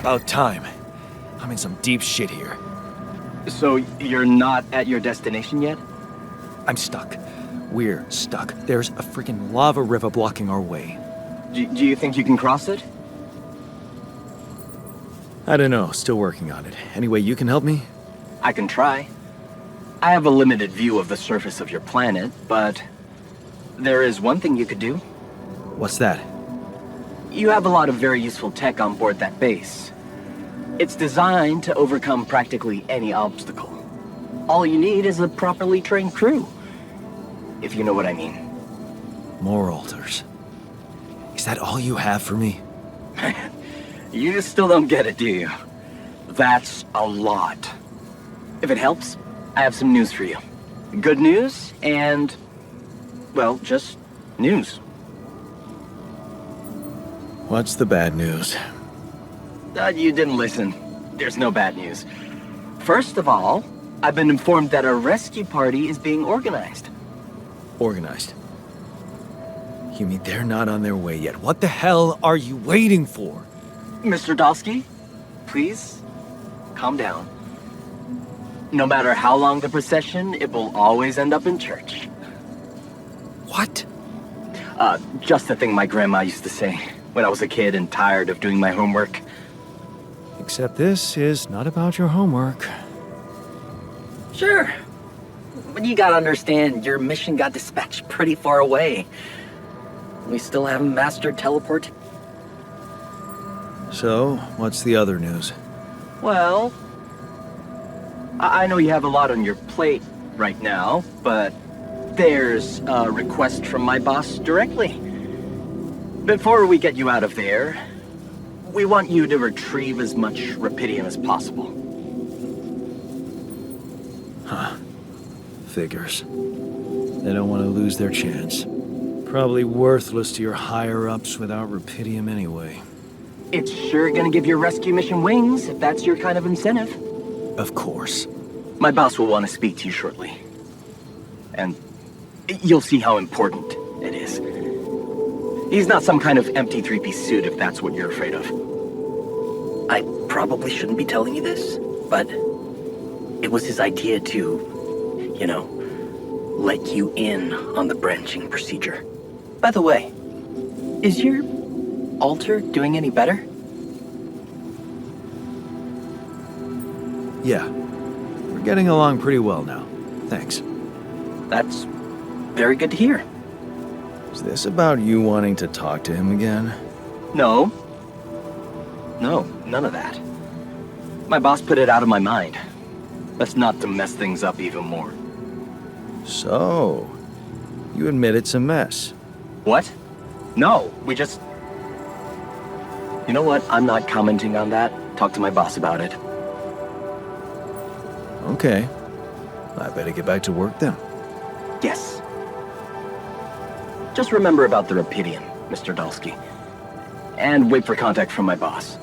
About time. I'm in some deep shit here. So you're not at your destination yet? I'm stuck. We're stuck. There's a freaking lava river blocking our way. Do you think you can cross it? I don't know. Still working on it. Anyway, you can help me? I can try. I have a limited view of the surface of your planet, but there is one thing you could do. What's that? You have a lot of very useful tech on board that base. It's designed to overcome practically any obstacle. All you need is a properly trained crew, if you know what I mean. More altars. Is that all you have for me? You still don't get it, do you? That's a lot. If it helps, I have some news for you. Good news and, well, just news. What's the bad news? You didn't listen. There's no bad news. First of all, I've been informed that a rescue party is being organized. Organized. You mean they're not on their way yet? What the hell are you waiting for? Mr. Dolski, please, calm down. No matter how long the procession, it will always end up in church. What? Just the thing my grandma used to say when I was a kid and tired of doing my homework. Except this is not about your homework. Sure. But you gotta understand, your mission got dispatched pretty far away. We still haven't mastered teleport. So, what's the other news? Well, I know you have a lot on your plate right now, but there's a request from my boss directly. Before we get you out of there, we want you to retrieve as much rupidium as possible. Huh. Figures. They don't want to lose their chance. Probably worthless to your higher-ups without rupidium anyway. It's sure gonna give your rescue mission wings, if that's your kind of incentive. Of course. My boss will want to speak to you shortly. And you'll see how important it is. He's not some kind of empty three-piece suit if that's what you're afraid of. I probably shouldn't be telling you this, but it was his idea to, you know, let you in on the branching procedure. By the way, is your altar doing any better? Yeah. We're getting along pretty well now. Thanks. That's very good to hear. Is this about you wanting to talk to him again? No. No, none of that. My boss put it out of my mind. That's not to mess things up even more. So, you admit it's a mess. What? No, we just... You know what? I'm not commenting on that. Talk to my boss about it. Okay. I better get back to work then. Yes. Just remember about the rupidium, Mr. Dolski. And wait for contact from my boss.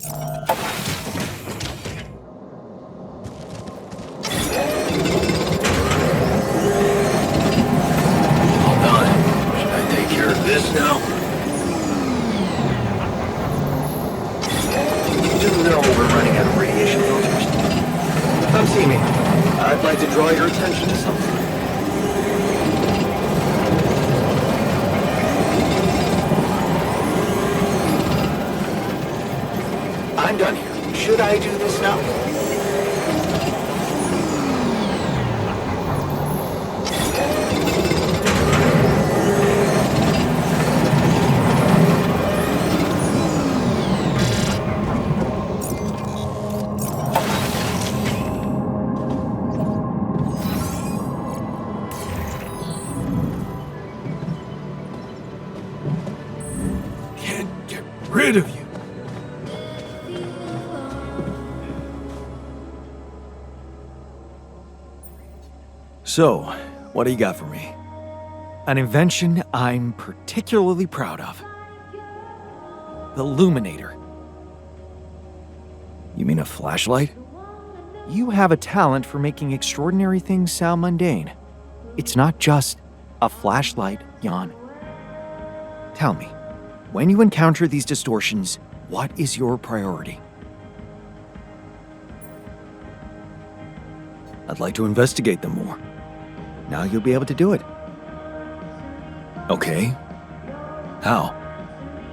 Hold on. Should I take care of this now? You do know we're running out of radiation filters. Come see me. I'd like to draw your attention to something. I'm done here. Should I do this now? Can't get rid of you. So, what do you got for me? An invention I'm particularly proud of. The Luminator. You mean a flashlight? You have a talent for making extraordinary things sound mundane. It's not just a flashlight, Jan. Tell me, when you encounter these distortions, what is your priority? I'd like to investigate them more. Now you'll be able to do it. Okay. How?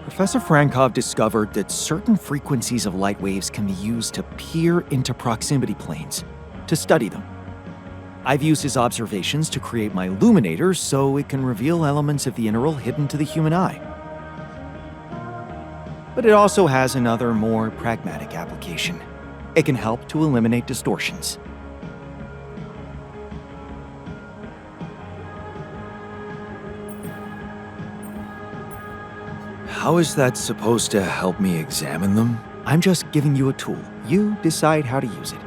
Professor Frankov discovered that certain frequencies of light waves can be used to peer into proximity planes, to study them. I've used his observations to create my Luminator so it can reveal elements of the integral hidden to the human eye. But it also has another, more pragmatic application. It can help to eliminate distortions. How is that supposed to help me examine them? I'm just giving you a tool. You decide how to use it.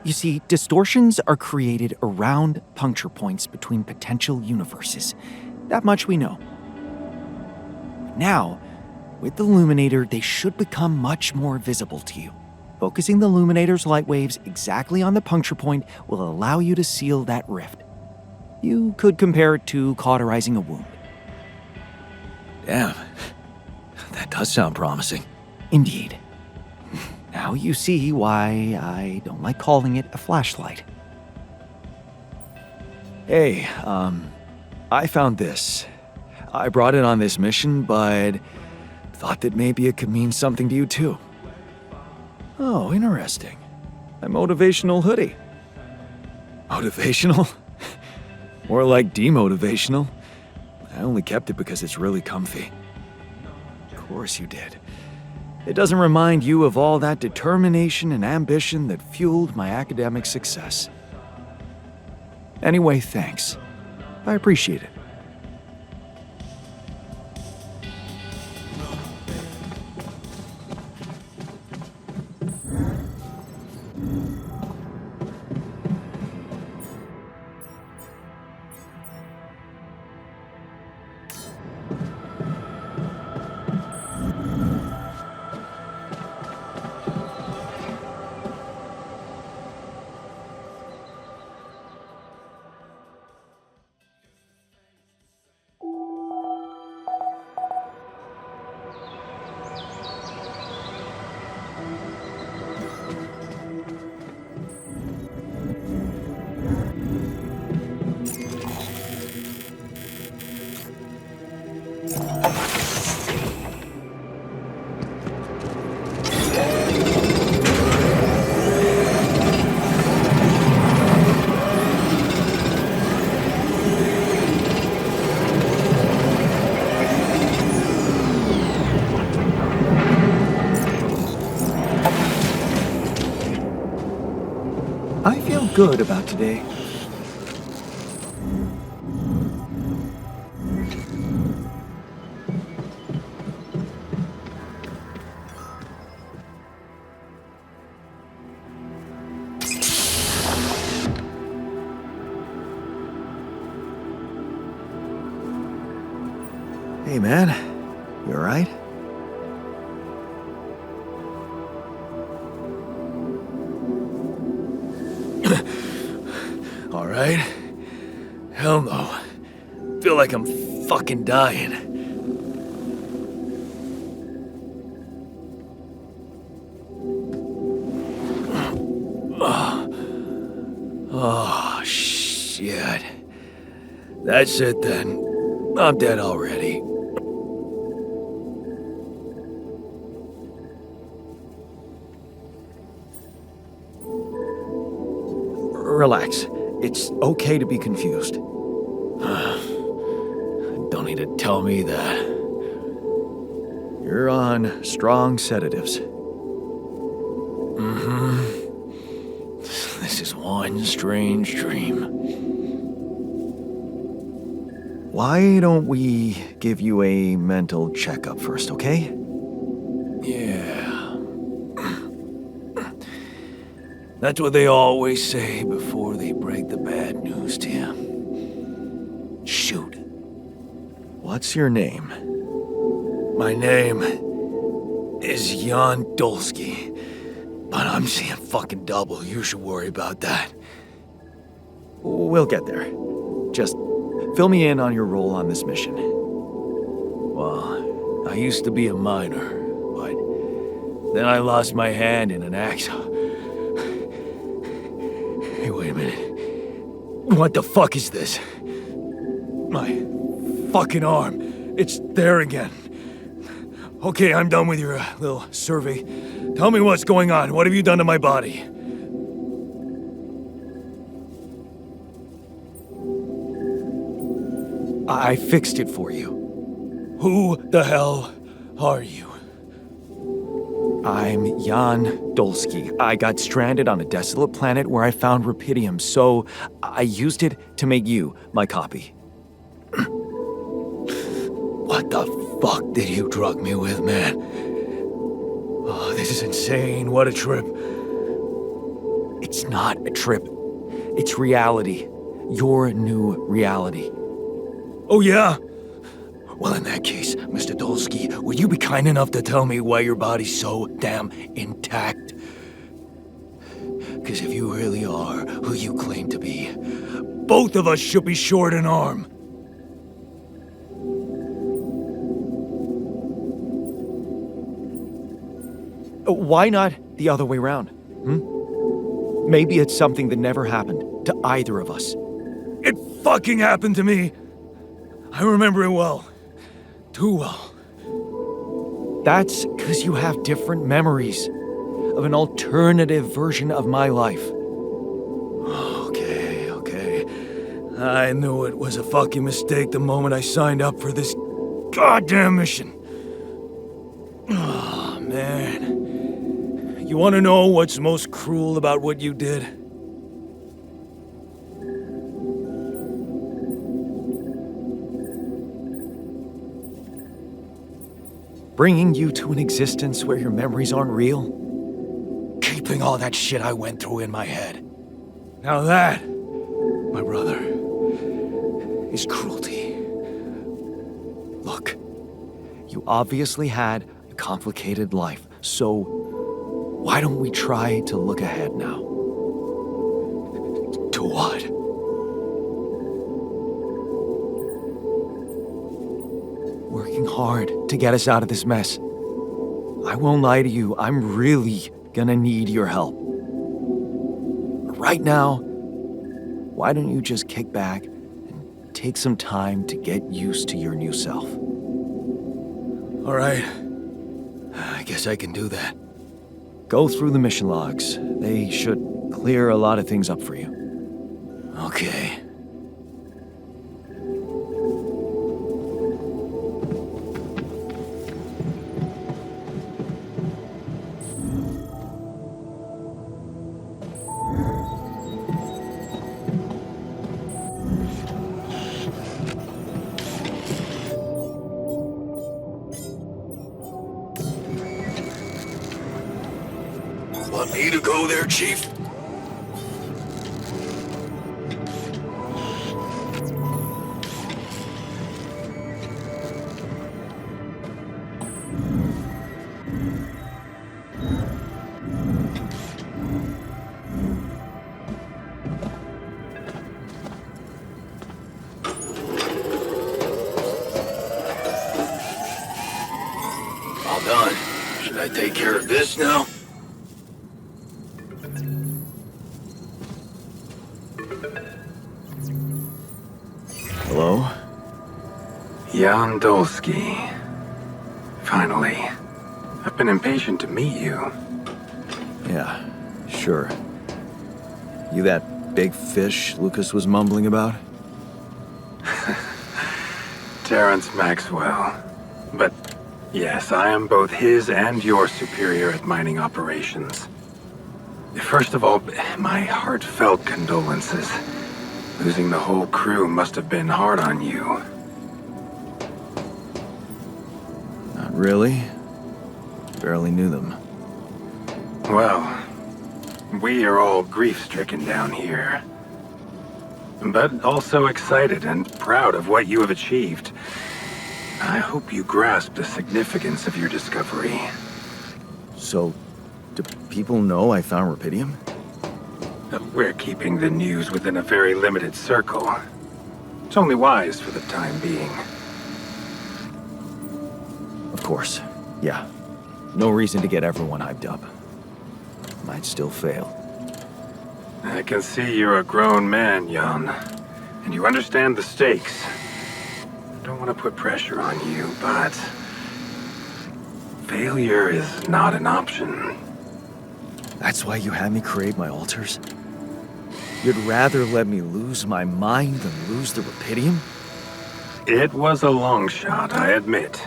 You see, distortions are created around puncture points between potential universes. That much we know. Now, with the Luminator, they should become much more visible to you. Focusing the Luminator's light waves exactly on the puncture point will allow you to seal that rift. You could compare it to cauterizing a wound. Damn, that does sound promising. Indeed. Now you see why I don't like calling it a flashlight. Hey, I found this. I brought it on this mission, but thought that maybe it could mean something to you too. Oh, interesting. A motivational hoodie. Motivational? More like demotivational. I only kept it because it's really comfy. Of course you did. It doesn't remind you of all that determination and ambition that fueled my academic success. Anyway, thanks. I appreciate it. I feel good about today. Hey man, you alright? right? Hell no. Feel like I'm fucking dying. Oh, shit. That's it then. I'm dead already. Relax. It's okay to be confused. Don't need to tell me that. You're on strong sedatives. This is one strange dream. Why don't we give you a mental checkup first, okay? Yeah. That's what they always say before they break the bad news to you. Shoot. What's your name? My name is Jana Dolski, but I'm seeing fucking double. You should worry about that. We'll get there. Just fill me in on your role on this mission. Well, I used to be a miner, but then I lost my hand in an accident. Hey, wait a minute. What the fuck is this? My fucking arm. It's there again. Okay, I'm done with your little survey. Tell me what's going on. What have you done to my body? I fixed it for you. Who the hell are you? I'm Jan Dolski. I got stranded on a desolate planet where I found rupidium, so I used it to make you my copy. What the fuck did you drug me with, man? Oh, this is insane. What a trip. It's not a trip. It's reality. Your new reality. Oh, yeah? Well, in that case, Mr. Dolski, would you be kind enough to tell me why your body's so damn intact? Because if you really are who you claim to be, both of us should be short an arm. Why not the other way around? Maybe it's something that never happened to either of us. It fucking happened to me. I remember it well. Too well. That's because you have different memories of an alternative version of my life. Okay. I knew it was a fucking mistake the moment I signed up for this goddamn mission. Oh, man. You want to know what's most cruel about what you did? Bringing you to an existence where your memories aren't real? Keeping all that shit I went through in my head. Now that, my brother, is cruelty. Look, you obviously had a complicated life, so why don't we try to look ahead now? To what? Working hard to get us out of this mess. I won't lie to you, I'm really gonna need your help. Right now, why don't you just kick back and take some time to get used to your new self? All right. I guess I can do that. Go through the mission logs. They should clear a lot of things up for you. Okay. Want me to go there, Chief? this now? Hello? Jana Dolski. Finally. I've been impatient to meet you. Yeah, sure. You that big fish Lucas was mumbling about? Terrence Maxwell. But yes, I am both his and your superior at mining operations. First of all, my heartfelt condolences. Losing the whole crew must have been hard on you. Not really. Barely knew them. Well, we are all grief-stricken down here. But also excited and proud of what you have achieved. I hope you grasp the significance of your discovery. So, do people know I found Rapidium? We're keeping the news within a very limited circle. It's only wise for the time being. Of course. Yeah. No reason to get everyone hyped up. Might still fail. I can see you're a grown man, Jan. And you understand the stakes. I don't want to put pressure on you, but... failure is not an option. That's why you had me create my altars? You'd rather let me lose my mind than lose the Rapidium? It was a long shot, I admit.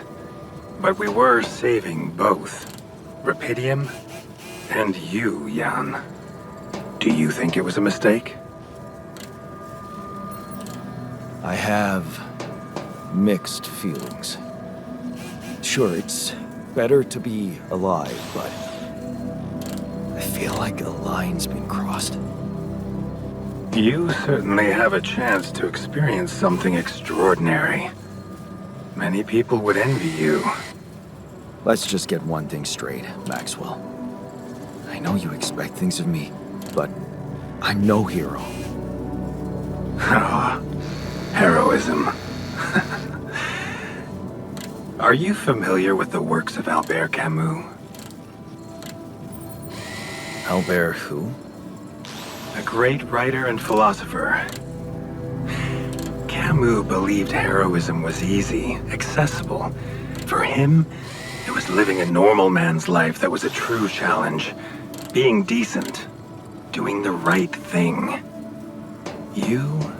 But we were saving both. Rapidium and you, Jan. Do you think it was a mistake? I have mixed feelings. Sure, it's better to be alive, but I feel like a line's been crossed. You certainly have a chance to experience something extraordinary. Many people would envy you. Let's just get one thing straight, Maxwell. I know you expect things of me, but I'm no hero. Ah, heroism. Are you familiar with the works of Albert Camus? Albert who? A great writer and philosopher. Camus believed heroism was easy, accessible. For him, it was living a normal man's life that was a true challenge. Being decent. Doing the right thing. You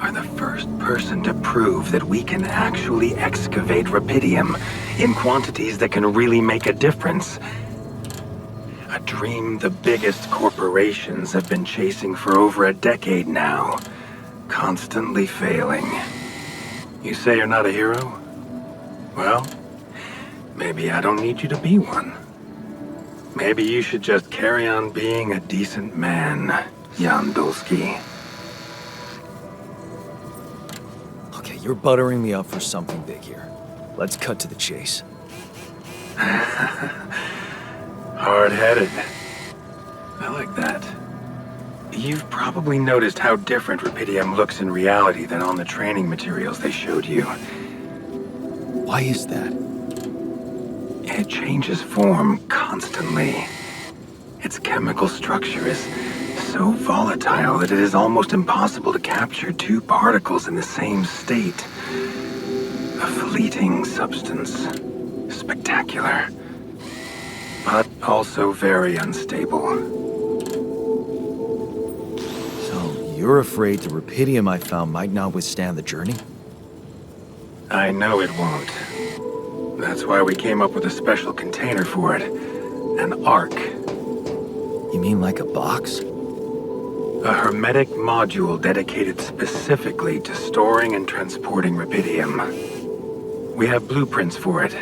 are the first person to prove that we can actually excavate Rapidium in quantities that can really make a difference. A dream the biggest corporations have been chasing for over a decade now. Constantly failing. You say you're not a hero? Well, maybe I don't need you to be one. Maybe you should just carry on being a decent man, Jana Dolski. Okay, you're buttering me up for something big here. Let's cut to the chase. Hard-headed. I like that. You've probably noticed how different Rapidium looks in reality than on the training materials they showed you. Why is that? It changes form constantly. Its chemical structure is so volatile that it is almost impossible to capture two particles in the same state. A fleeting substance. Spectacular. But also very unstable. So, you're afraid the Rapidium I found might not withstand the journey? I know it won't. That's why we came up with a special container for it. An ark. You mean like a box? A hermetic module dedicated specifically to storing and transporting Rapidium. We have blueprints for it.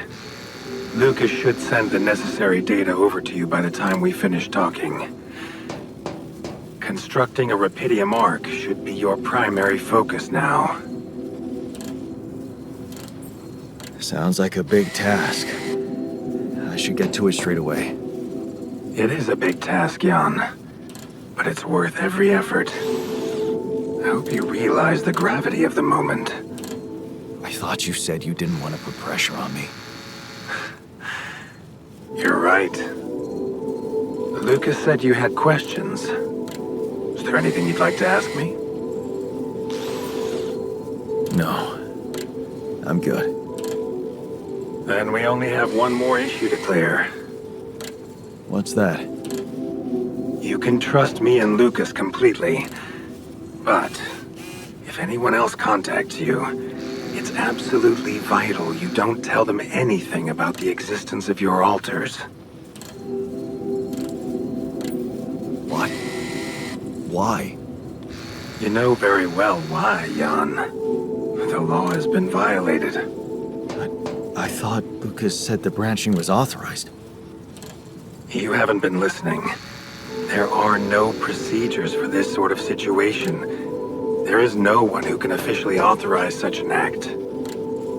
Lucas should send the necessary data over to you by the time we finish talking. Constructing a Rapidium ark should be your primary focus now. Sounds like a big task. I should get to it straight away. It is a big task, Jan. But it's worth every effort. I hope you realize the gravity of the moment. I thought you said you didn't want to put pressure on me. You're right. Lucas said you had questions. Is there anything you'd like to ask me? No. I'm good. Then we only have one more issue to clear. What's that? You can trust me and Lucas completely. But if anyone else contacts you, it's absolutely vital you don't tell them anything about the existence of your alters. What? Why? You know very well why, Jan. The law has been violated. I thought Lucas said the branching was authorized. You haven't been listening. There are no procedures for this sort of situation. There is no one who can officially authorize such an act.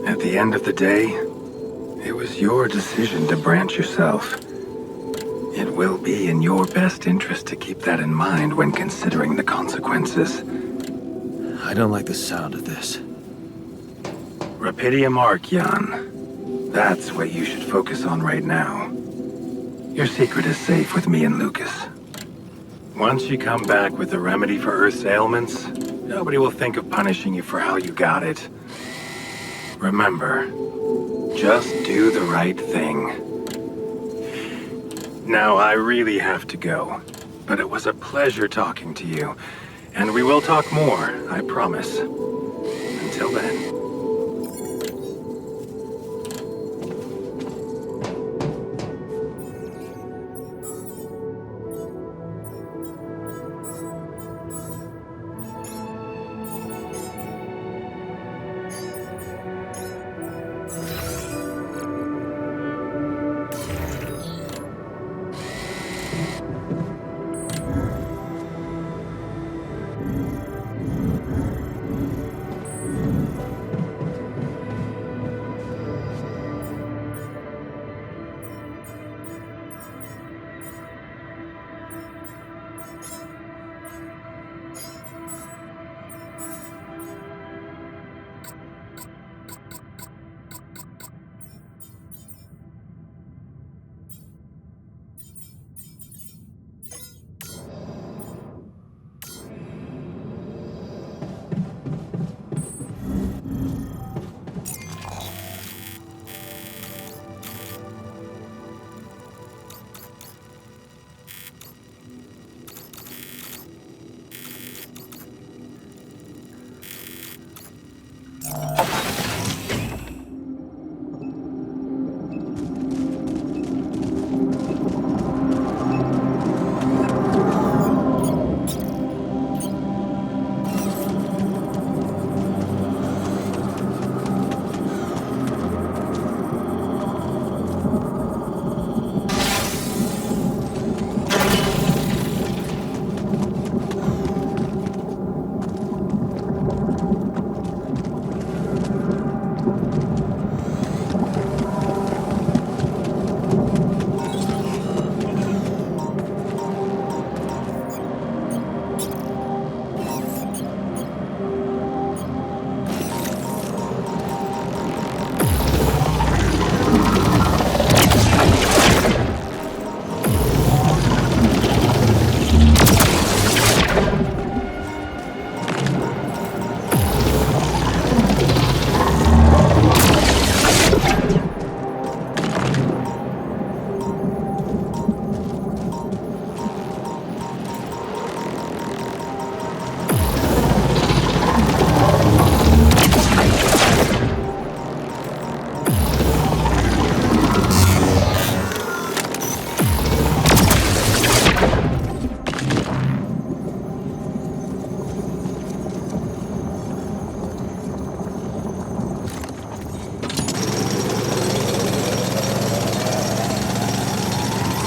At the end of the day, it was your decision to branch yourself. It will be in your best interest to keep that in mind when considering the consequences. I don't like the sound of this. Rapidium arc, Jan. That's what you should focus on right now. Your secret is safe with me and Lucas. Once you come back with a remedy for Earth's ailments, nobody will think of punishing you for how you got it. Remember, just do the right thing. Now, I really have to go, but it was a pleasure talking to you, and we will talk more, I promise. Until then.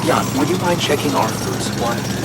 Jan, would you mind checking our food supply?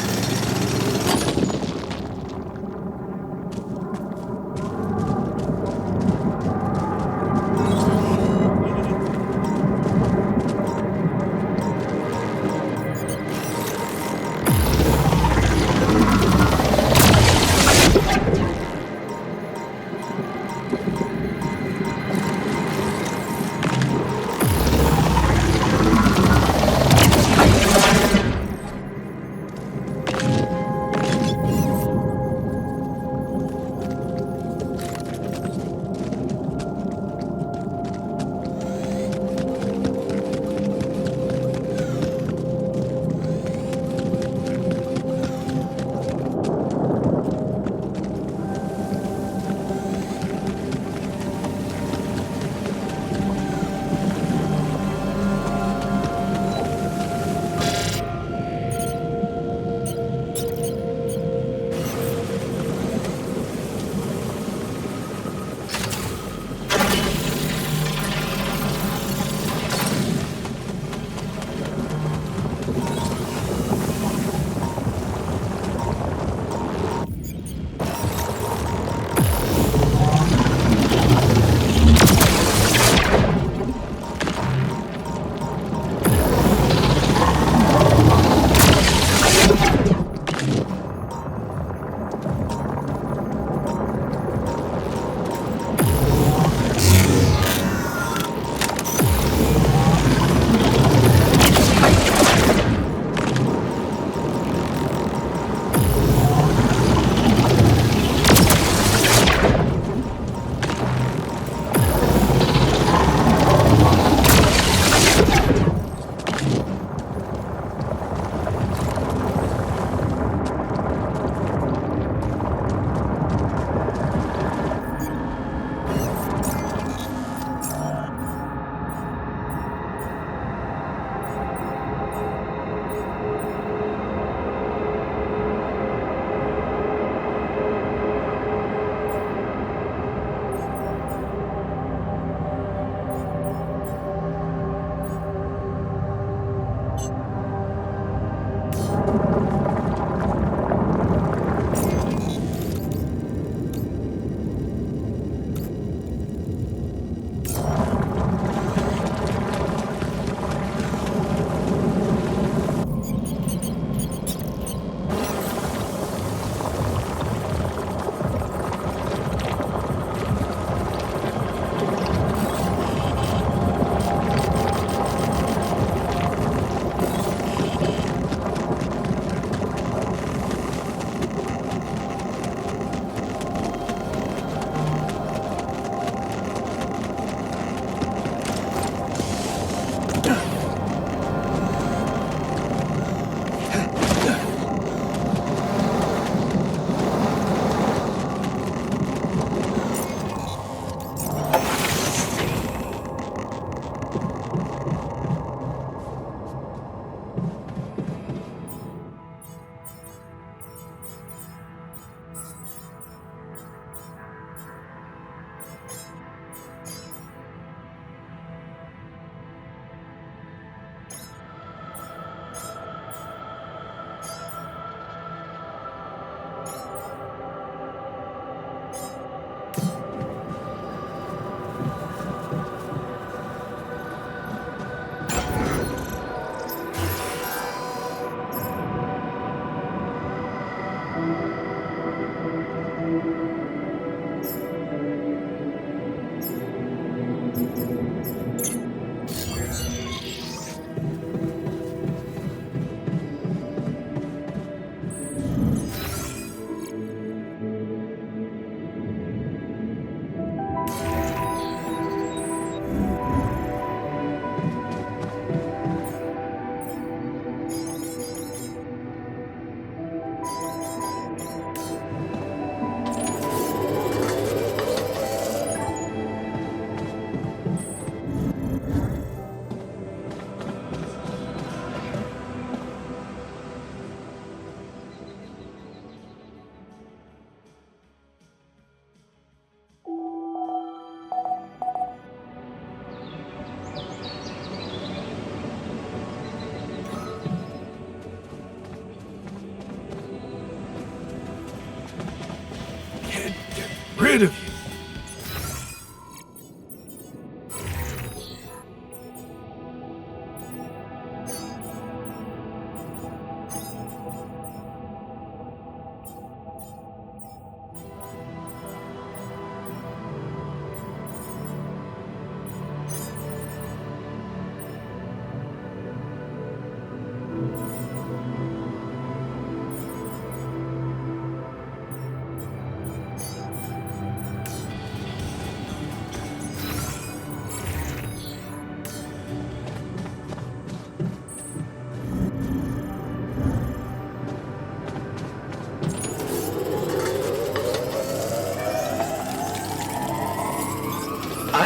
rid of you.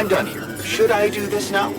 I'm done here. Should I do this now?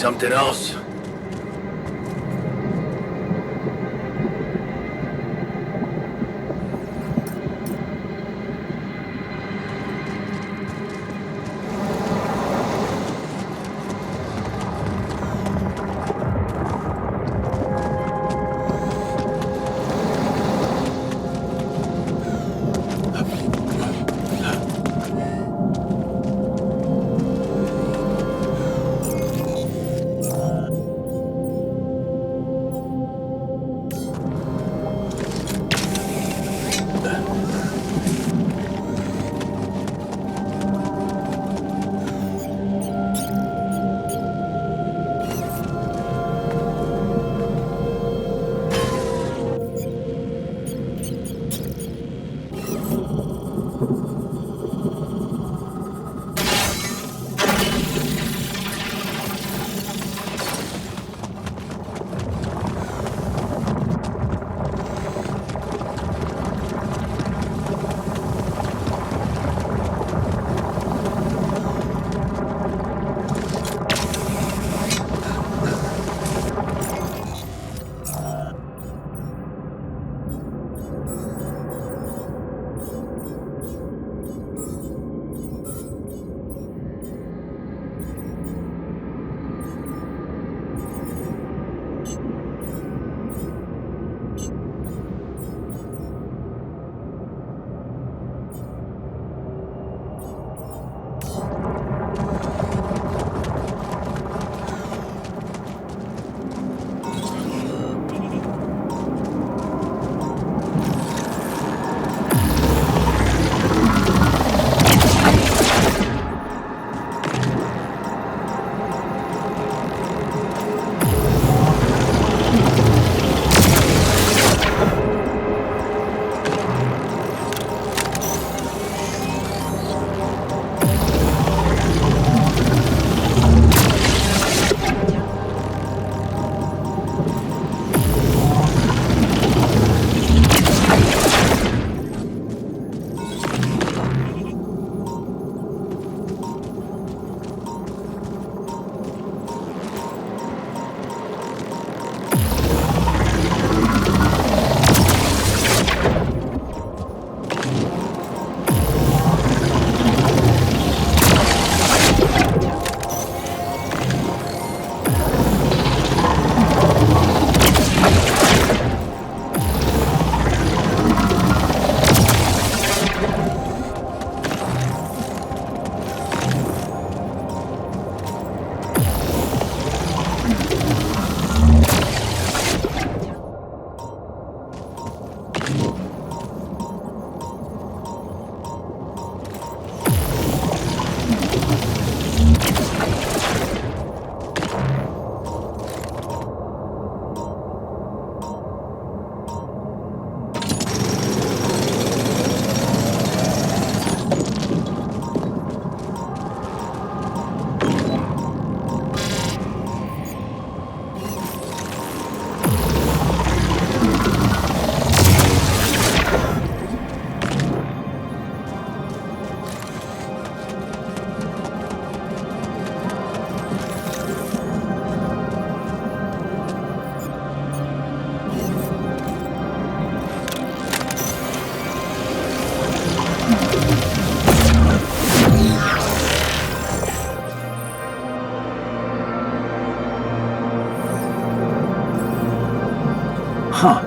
Something else? Huh.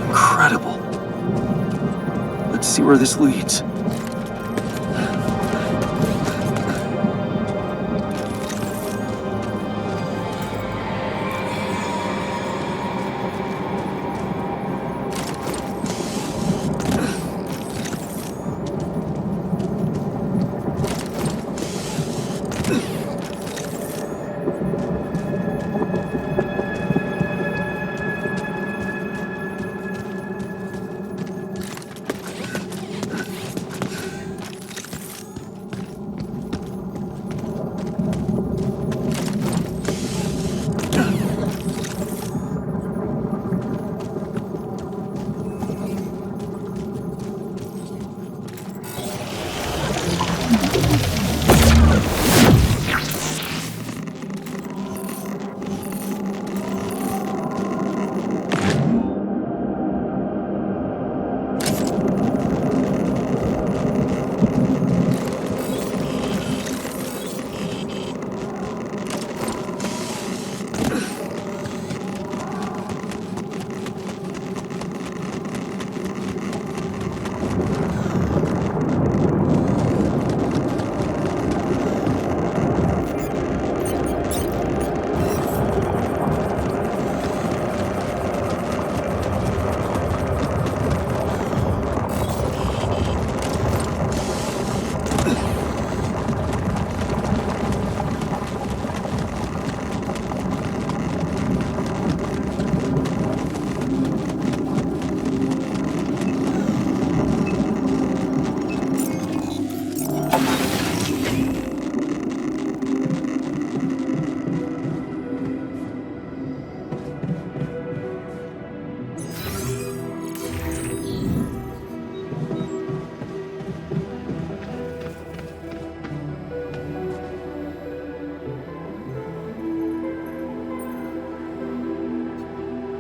Incredible. Let's see where this leads.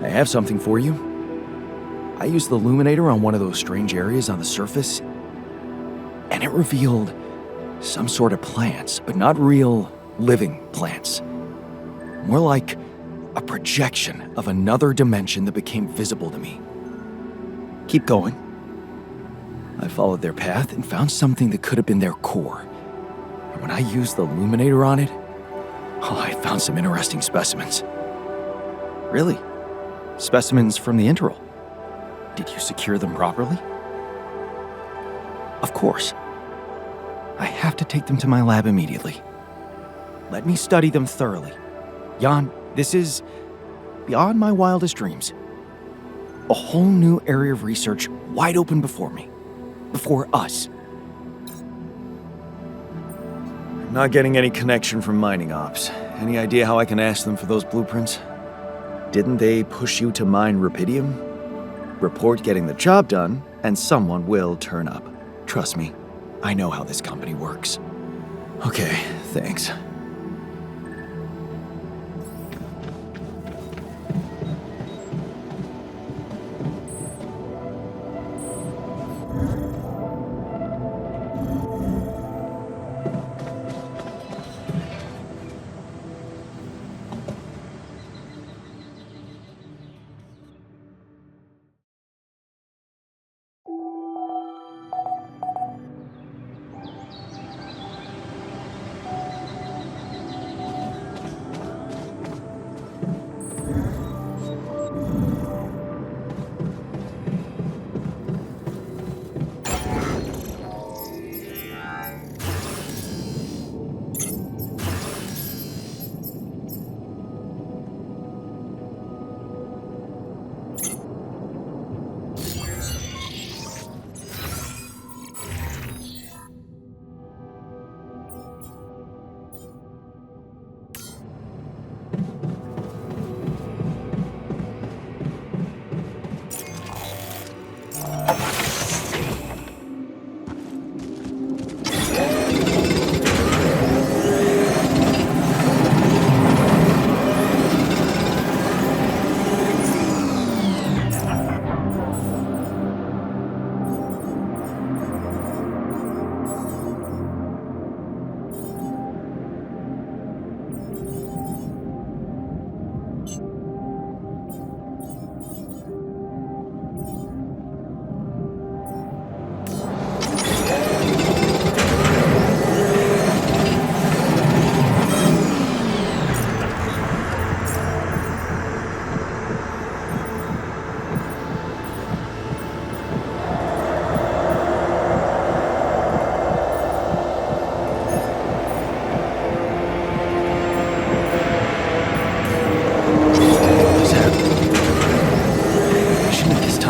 I have something for you. I used the illuminator on one of those strange areas on the surface, and it revealed some sort of plants, but not real living plants. More like a projection of another dimension that became visible to me. Keep going. I followed their path and found something that could have been their core. And when I used the illuminator on it, I found some interesting specimens. Really? Specimens from the interval. Did you secure them properly? Of course. I have to take them to my lab immediately. Let me study them thoroughly. Jan, this is beyond my wildest dreams. A whole new area of research wide open before me. Before us. I'm not getting any connection from mining ops. Any idea how I can ask them for those blueprints? Didn't they push you to mine rubidium? Report getting the job done, and someone will turn up. Trust me, I know how this company works. Okay, thanks.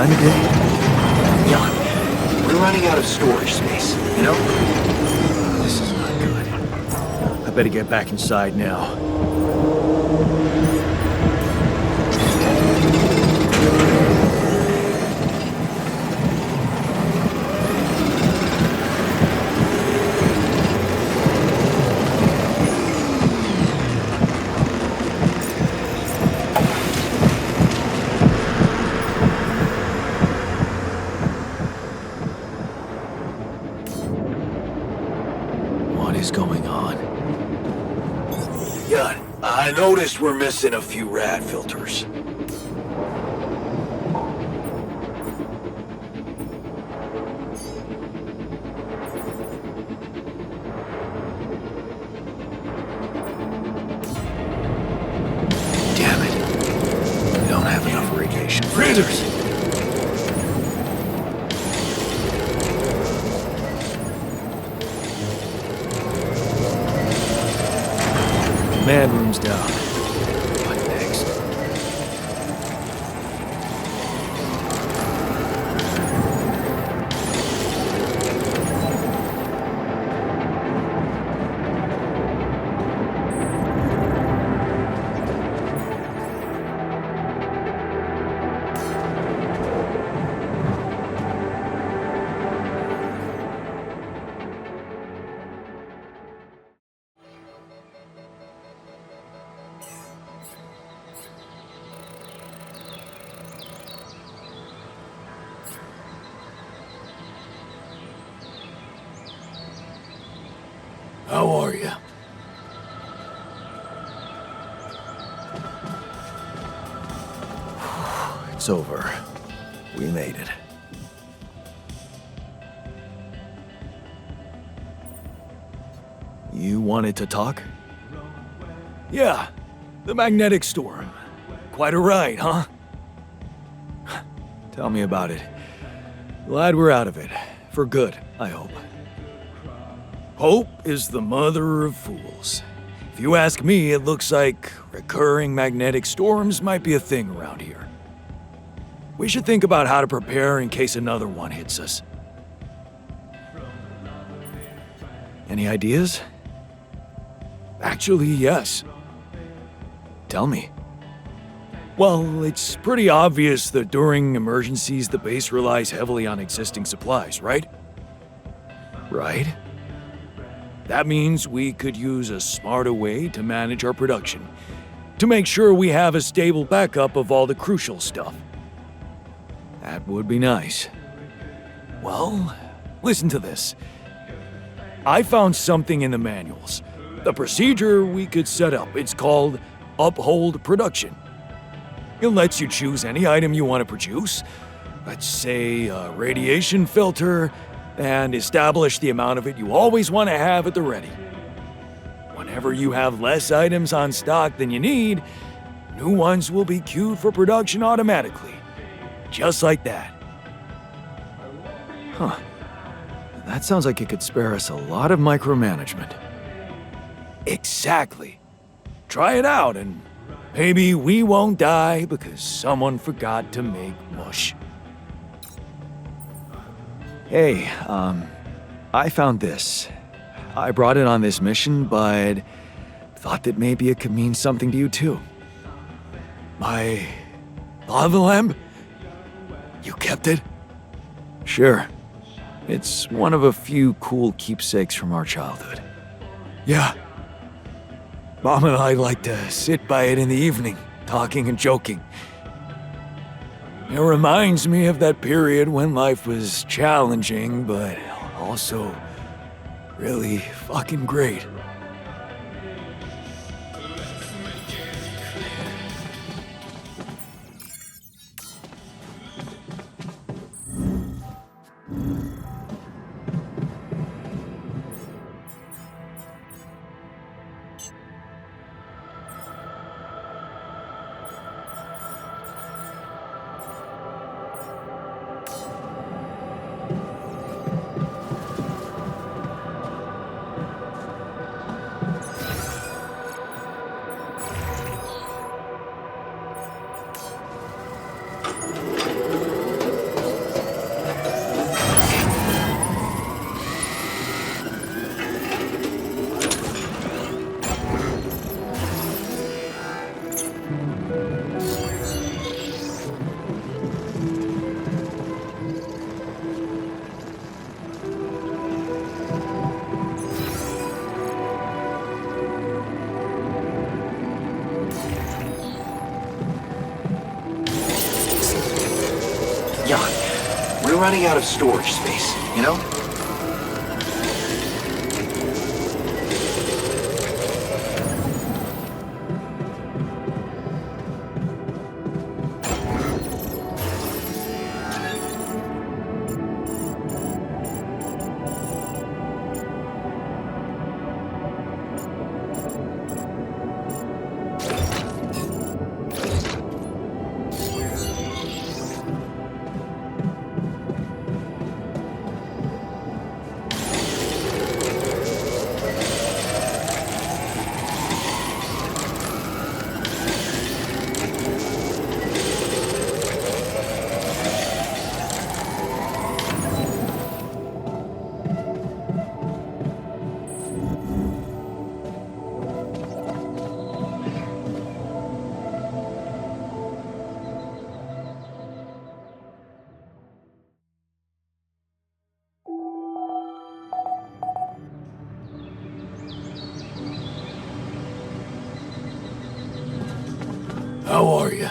time of day? Jan, we're running out of storage space. You know? This is not good. I better get back inside now. I noticed we're missing a few rad filters. Damn it. We don't have enough radiation. Freezers! Command room's down. What next? How are you? It's over. We made it. You wanted to talk? Yeah, the magnetic storm. Quite a ride, huh? Tell me about it. Glad we're out of it. For good, I hope. Hope is the mother of fools. If you ask me, it looks like recurring magnetic storms might be a thing around here. We should think about how to prepare in case another one hits us. Any ideas? Actually, yes. Tell me. Well, it's pretty obvious that during emergencies, the base relies heavily on existing supplies, right? Right? That means we could use a smarter way to manage our production, to make sure we have a stable backup of all the crucial stuff. That would be nice. Well, listen to this. I found something in the manuals. The procedure we could set up. It's called Uphold Production. It lets you choose any item you want to produce. Let's say a radiation filter, and establish the amount of it you always want to have at the ready. Whenever you have less items on stock than you need, new ones will be queued for production automatically. Just like that. Huh. That sounds like it could spare us a lot of micromanagement. Exactly. Try it out and maybe we won't die because someone forgot to make mush. Hey, I found this. I brought it on this mission, but thought that maybe it could mean something to you too. My lava lamp? You kept it? Sure. It's one of a few cool keepsakes from our childhood. Yeah. Mom and I like to sit by it in the evening, talking and joking. It reminds me of that period when life was challenging, but also really fucking great. Jan, we're running out of storage space, you know? How are you?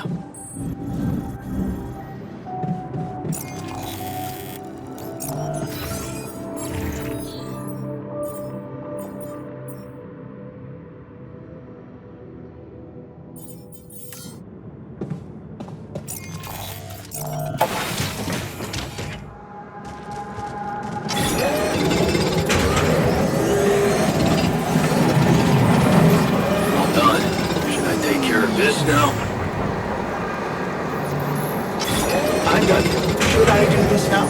All done. Should I take care of this now? I'm done. Should I do this now?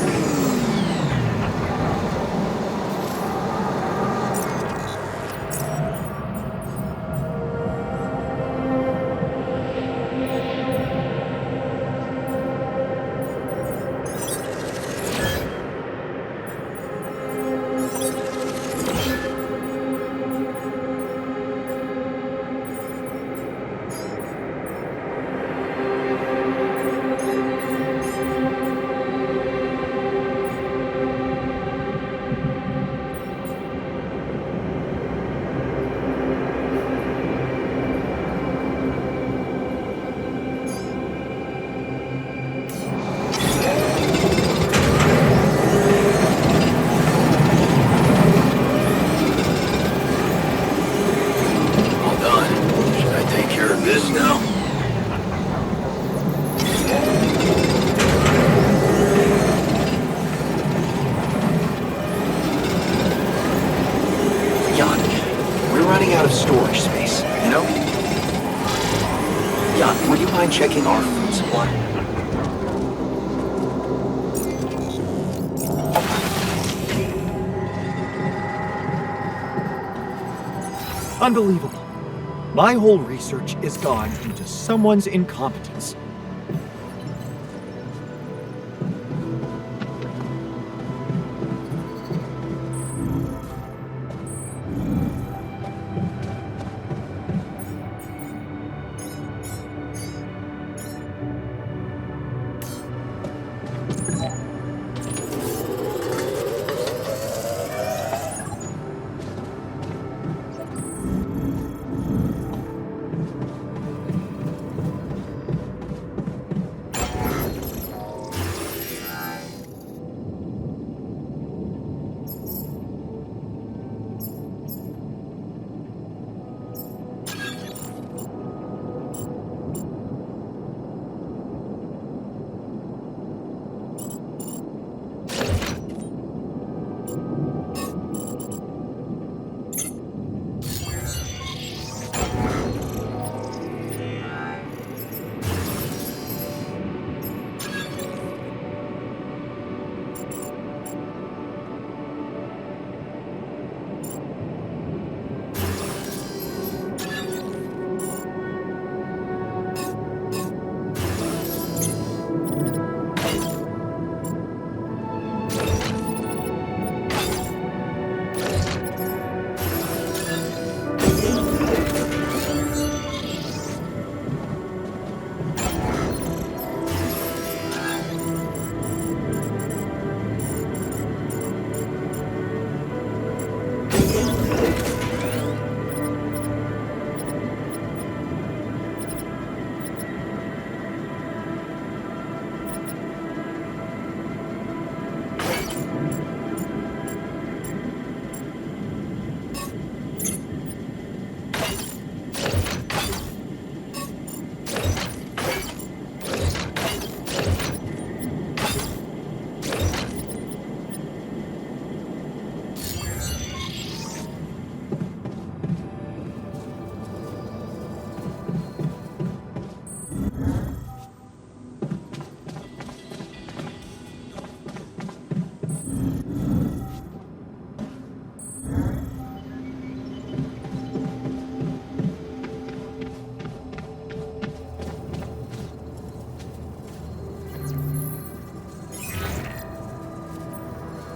This now? Jan, we're running out of storage space, you know? Jan, would you mind checking our food supply? Unbelievable. My whole research is gone due to someone's incompetence.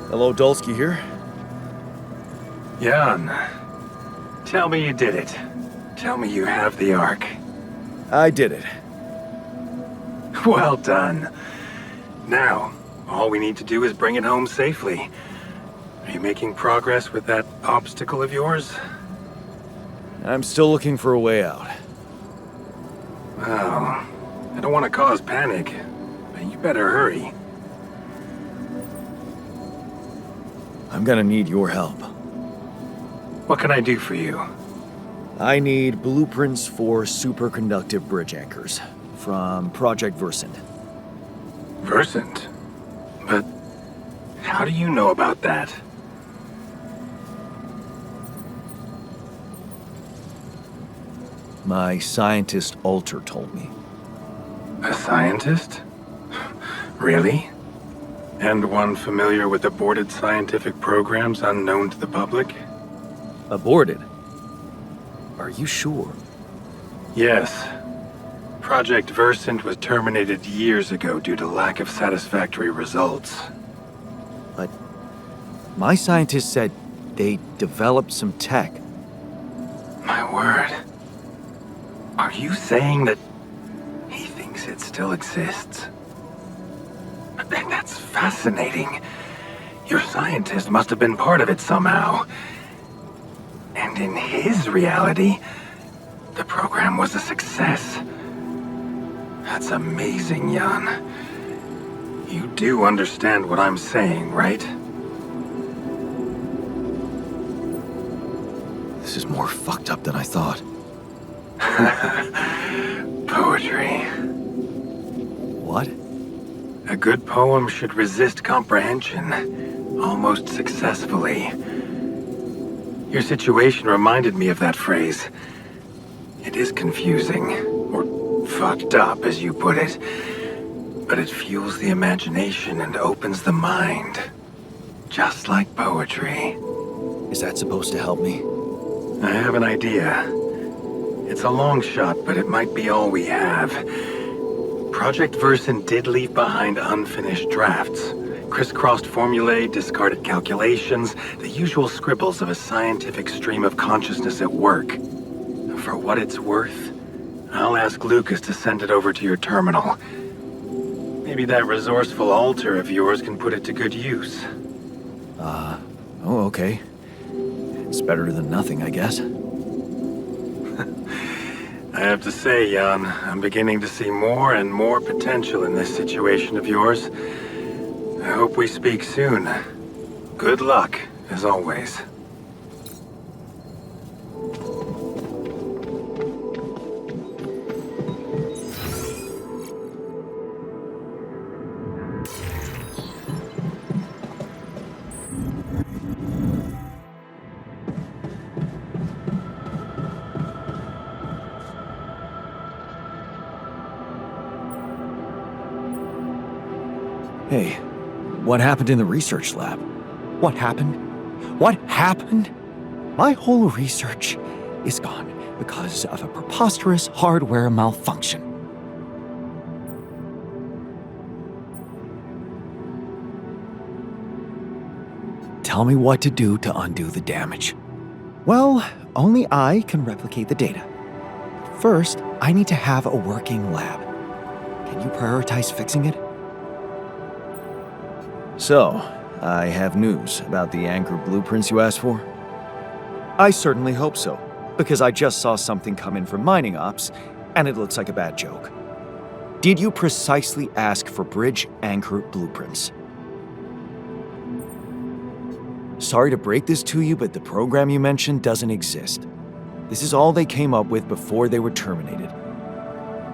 Hello, Dolski here. Jan, tell me you did it. Tell me you have the Ark. I did it. Well done. Now, all we need to do is bring it home safely. Are you making progress with that obstacle of yours? I'm still looking for a way out. Well, I don't want to cause panic, but you better hurry. I'm gonna need your help. What can I do for you? I need blueprints for superconductive bridge anchors from Project Versant. Versant? But how do you know about that? My scientist Alter told me. A scientist? Really? And one familiar with aborted scientific programs unknown to the public? Aborted? Are you sure? Yes. Project Versant was terminated years ago due to lack of satisfactory results. But my scientist said they developed some tech. My word. Are you saying that he thinks it still exists? That's fascinating. Your scientist must have been part of it somehow. And in his reality, the program was a success. That's amazing, Jan. You do understand what I'm saying, right? This is more fucked up than I thought. Poetry. What? A good poem should resist comprehension, almost successfully. Your situation reminded me of that phrase. It is confusing, or fucked up, as you put it, but it fuels the imagination and opens the mind, just like poetry. Is that supposed to help me? I have an idea. It's a long shot, but it might be all we have. Project Versant did leave behind unfinished drafts. Crisscrossed formulae, discarded calculations, the usual scribbles of a scientific stream of consciousness at work. For what it's worth, I'll ask Lucas to send it over to your terminal. Maybe that resourceful alter of yours can put it to good use. Oh, okay. It's better than nothing, I guess. I have to say, Jan, I'm beginning to see more and more potential in this situation of yours. I hope we speak soon. Good luck, as always. Hey, what happened in the research lab? What happened? What happened? My whole research is gone because of a preposterous hardware malfunction. Tell me what to do to undo the damage. Well, only I can replicate the data. First, I need to have a working lab. Can you prioritize fixing it? So, I have news about the anchor blueprints you asked for? I certainly hope so, because I just saw something come in from mining ops, and it looks like a bad joke. Did you precisely ask for bridge anchor blueprints? Sorry to break this to you, but the program you mentioned doesn't exist. This is all they came up with before they were terminated.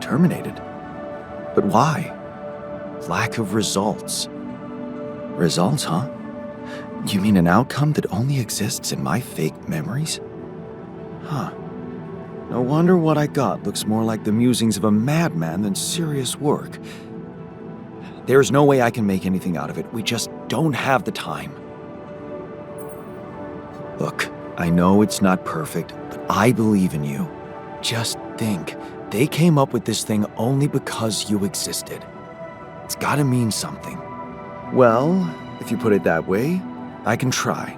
Terminated? But why? Lack of results. Results, huh? You mean an outcome that only exists in my fake memories? Huh. No wonder what I got looks more like the musings of a madman than serious work. There's no way I can make anything out of it. We just don't have the time. Look, I know it's not perfect, but I believe in you. Just think, they came up with this thing only because you existed. It's gotta mean something. Well, the If you put it that way, I can try.